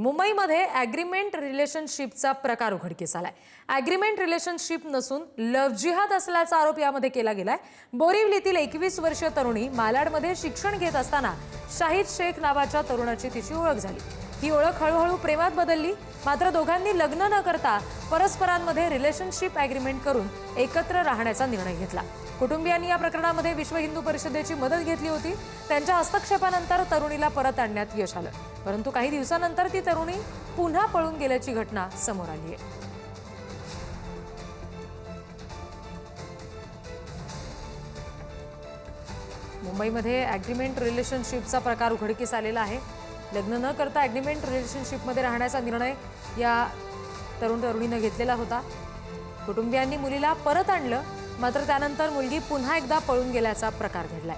मुंबईमध्ये ॲग्रीमेंट रिलेशनशिपचा प्रकार उघडकीस आलाय। ॲग्रीमेंट रिलेशनशिप नसून लव्ह जिहाद असल्याचा आरोप यामध्ये केला गेलाय। बोरिवलीतील 21 वर्षीय तरुणी मालाडमध्ये शिक्षण घेत असताना शाहिद शेख नावाच्या तरुणाची तिची ओळख झाली। ही ओळख हळूहळू प्रेमात बदलली। मात्र दोघांनी लग्न न करता परस्परांमध्ये रिलेशनशिप ॲग्रीमेंट करून एकत्र राहण्याचा निर्णय घेतला। कुटुंबियांनी या प्रकरणामध्ये विश्व हिंदू परिषदेची मदत घेतली होती। त्यांच्या हस्तक्षेपानंतर तरुणीला परत आणण्यात यश आलं, परंतु काही दिवसांनंतर ती तरुणी पुन्हा पळून गेल्याची घटना समोर आली आहे। मुंबईमध्ये ॲग्रीमेंट रिलेशनशिपचा प्रकार उघडकीस आलेला आहे। लग्न न करता ॲग्रीमेंट रिलेशनशिपमध्ये राहण्याचा निर्णय या तरुणीने घेतलेला होता। कुटुंबियांनी मुलीला परत आणलं, मात्र त्यानंतर मुलगी पुन्हा एकदा पळून गेल्याचा प्रकार घडलाय।